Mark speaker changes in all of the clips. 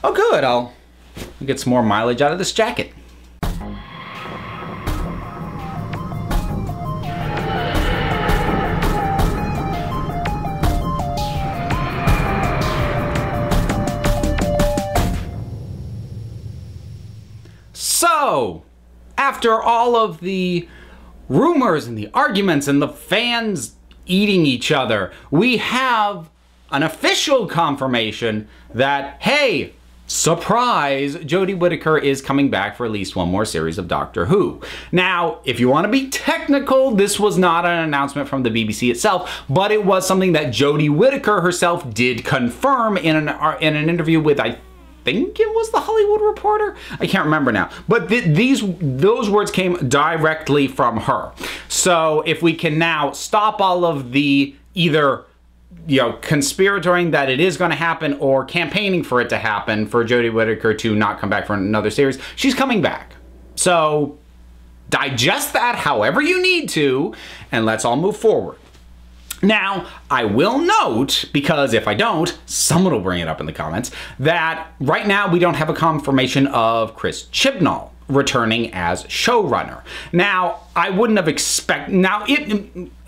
Speaker 1: Oh good, I'll get some more mileage out of this jacket. So, after all of the rumors and the arguments and the fans eating each other, we have an official confirmation that, hey, surprise, Jodie Whittaker is coming back for at least one more series of Doctor Who. Now, if you want to be technical, this was not an announcement from the BBC itself, but it was something that Jodie Whittaker herself did confirm in an interview with, I think it was the Hollywood Reporter? I can't remember now. But those words came directly from her. So if we can now stop all of the either, you know, conspiratoring that it is going to happen or campaigning for it to happen for Jodie Whittaker to not come back for another series, she's coming back. So digest that however you need to, and let's all move forward. Now, I will note, because if I don't, someone will bring it up in the comments, that right now we don't have a confirmation of Chris Chibnall returning as showrunner. Now, I wouldn't have expected... Now,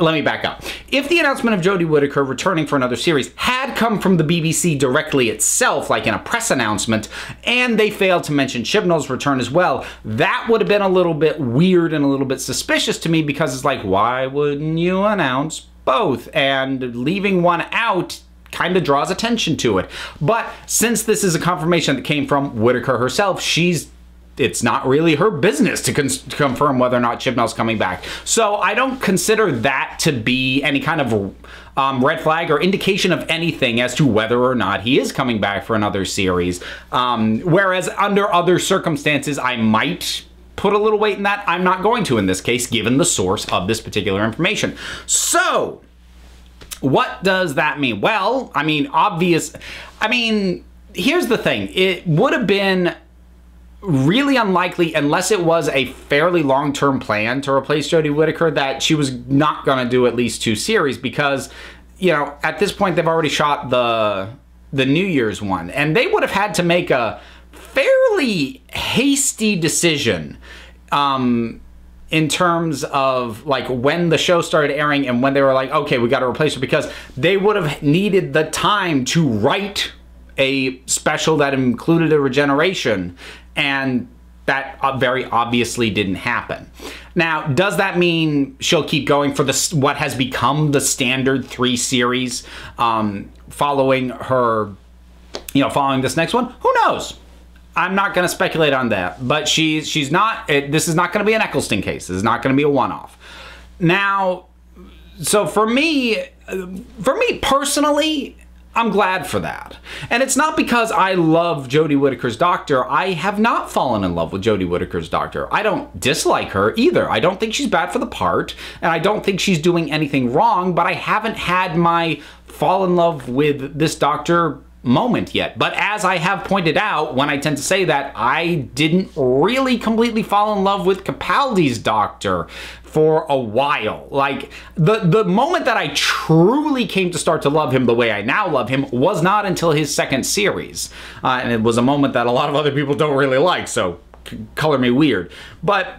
Speaker 1: let me back up. If the announcement of Jodie Whittaker returning for another series had come from the BBC directly itself, like in a press announcement, and they failed to mention Chibnall's return as well, that would have been a little bit weird and a little bit suspicious to me, because it's like, why wouldn't you announce both? And leaving one out kind of draws attention to it. But since this is a confirmation that came from Whittaker herself, it's not really her business to confirm whether or not Chibnall's coming back. So I don't consider that to be any kind of red flag or indication of anything as to whether or not he is coming back for another series. Whereas under other circumstances, I might put a little weight in that. I'm not going to in this case, given the source of this particular information. So, what does that mean? Well, I mean, here's the thing. It would have been really unlikely, unless it was a fairly long-term plan to replace Jodie Whittaker, that she was not going to do at least 2 series, because, you know, at this point they've already shot the New Year's one, and they would have had to make a fairly hasty decision in terms of like when the show started airing and when they were like, okay, we got to replace her, because they would have needed the time to write a special that included a regeneration, and that very obviously didn't happen. Now, does that mean she'll keep going for what has become the standard 3 series following her, following this next one? Who knows? I'm not going to speculate on that, but she's not. This is not going to be an Eccleston case. This is not going to be a one-off. Now, so for me personally, I'm glad for that. And it's not because I love Jodie Whittaker's Doctor. I have not fallen in love with Jodie Whittaker's Doctor. I don't dislike her either. I don't think she's bad for the part, and I don't think she's doing anything wrong, but I haven't had my fall in love with this Doctor moment yet. But as I have pointed out, when I tend to say that, I didn't really completely fall in love with Capaldi's Doctor for a while. Like, the moment that I truly came to start to love him the way I now love him was not until his 2nd series. And it was a moment that a lot of other people don't really like, so color me weird. But,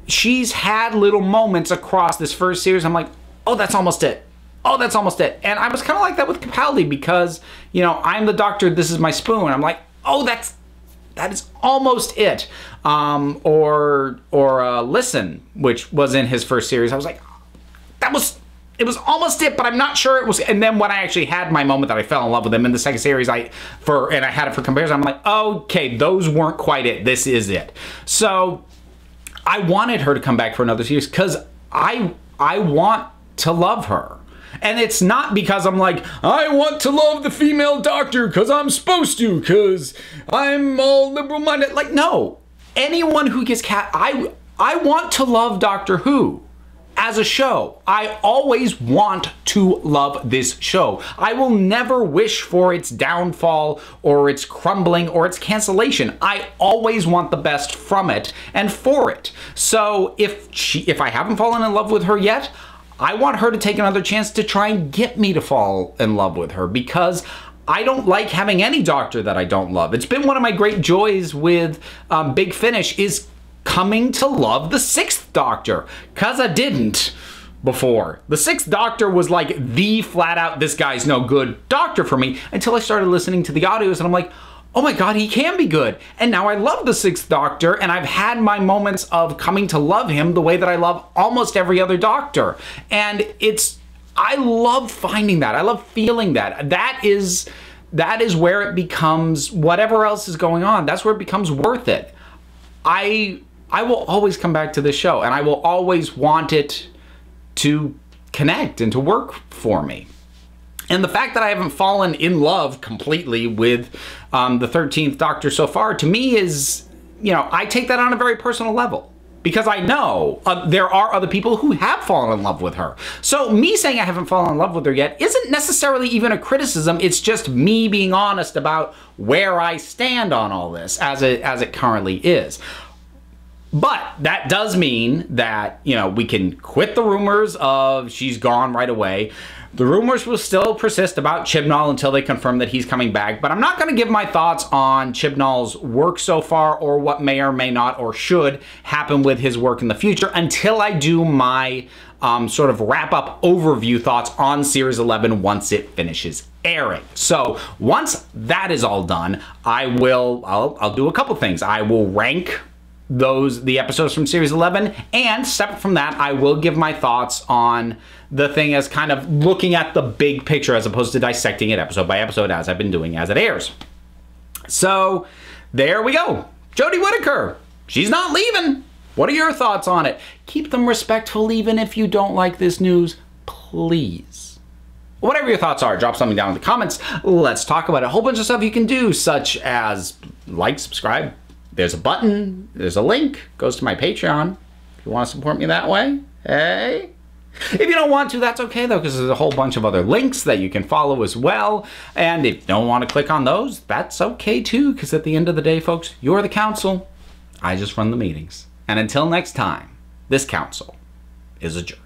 Speaker 1: she's had little moments across this first series. I'm like, oh, that's almost it. Oh, that's almost it. And I was kind of like that with Capaldi because, I'm the Doctor, this is my spoon. I'm like, oh, that is almost it. Or Listen, which was in his first series. I was like, it was almost it, but I'm not sure it was. And then when I actually had my moment that I fell in love with him in the 2nd series, and I had it for comparison, I'm like, okay, those weren't quite it. This is it. So I wanted her to come back for another series because I want to love her. And it's not because I'm like, I want to love the female Doctor because I'm supposed to, because I'm all liberal-minded. Like, no. Anyone who gets I want to love Doctor Who as a show. I always want to love this show. I will never wish for its downfall or its crumbling or its cancellation. I always want the best from it and for it. So if I haven't fallen in love with her yet, I want her to take another chance to try and get me to fall in love with her, because I don't like having any doctor that I don't love. It's been one of my great joys with Big Finish is coming to love the Sixth Doctor, because I didn't before. The Sixth Doctor was like the flat out, this guy's no good doctor for me, until I started listening to the audios and I'm like, oh my God, he can be good. And now I love the Sixth Doctor, and I've had my moments of coming to love him the way that I love almost every other Doctor. And I love finding that. I love feeling that. That is where it becomes, whatever else is going on, that's where it becomes worth it. I will always come back to this show, and I will always want it to connect and to work for me. And the fact that I haven't fallen in love completely with the 13th Doctor so far, to me is, you know, I take that on a very personal level. Because I know there are other people who have fallen in love with her. So me saying I haven't fallen in love with her yet isn't necessarily even a criticism. It's just me being honest about where I stand on all this as it currently is. But that does mean that, you know, we can quit the rumors of she's gone right away. The rumors will still persist about Chibnall until they confirm that he's coming back, but I'm not going to give my thoughts on Chibnall's work so far or what may or may not or should happen with his work in the future until I do my sort of wrap-up overview thoughts on Series 11 once it finishes airing. So once that is all done, I'll do a couple things. I will rank the episodes from Series 11, and separate from that, I will give my thoughts on the thing as kind of looking at the big picture as opposed to dissecting it episode by episode as I've been doing as it airs. So there we go. Jodie Whittaker, she's not leaving. What are your thoughts on it? Keep them respectful even if you don't like this news, please. Whatever your thoughts are, drop something down in the comments. Let's talk about it. A whole bunch of stuff you can do, such as like, subscribe. There's a button, there's a link, goes to my Patreon. If you want to support me that way, hey. If you don't want to, that's okay though, because there's a whole bunch of other links that you can follow as well. And if you don't want to click on those, that's okay too, because at the end of the day, folks, you're the council. I just run the meetings. And until next time, this council is adjourned.